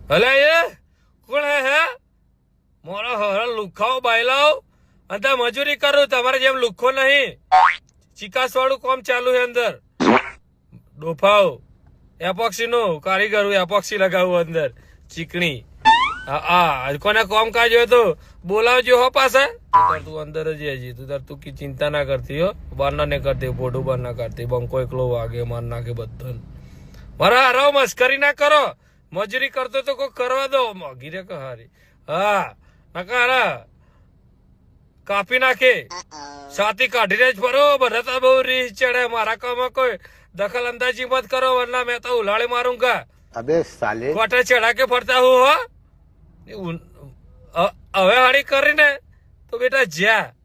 અલે એ કોણ હે મોરો હર લુખાઓ બાયલાઓ અને મજૂરી કરું તમારે જેમ લુખો નહીં ચિકાસ વાળું કામ ચાલુ છે અંદર ડોફાઓ એપોક્સી નું કારીગર એપોક્સી લગાવું અંદર ચીકણી હા કોને કામ કાજ હોય તો બોલાવજો હો પાછા તું અંદર જ હજી તું કી ચિંતા ના કરતી હો બાર ના ને કરતી બોડું બાર ના કરતી બંકો એકલો વાગે માર નાખે બધું મારા હારો મસ્કરી ના કરો મજૂરી કરતો તો કોઈ કરવા દો મોગી રે કહારી હા નકા કાપી નાખે સાથી કાઢીને જ ફરો બધા તો બહુ રીસ ચડે મારા કામમાં કોઈ દખલ અંદાજી મત કરો વરના મેં તો ઉલાળી માरूंगा अबे साले કોટે ચડા કે ફરતા હું હો હવે હાડી કરીને તો બેટા જ્યાં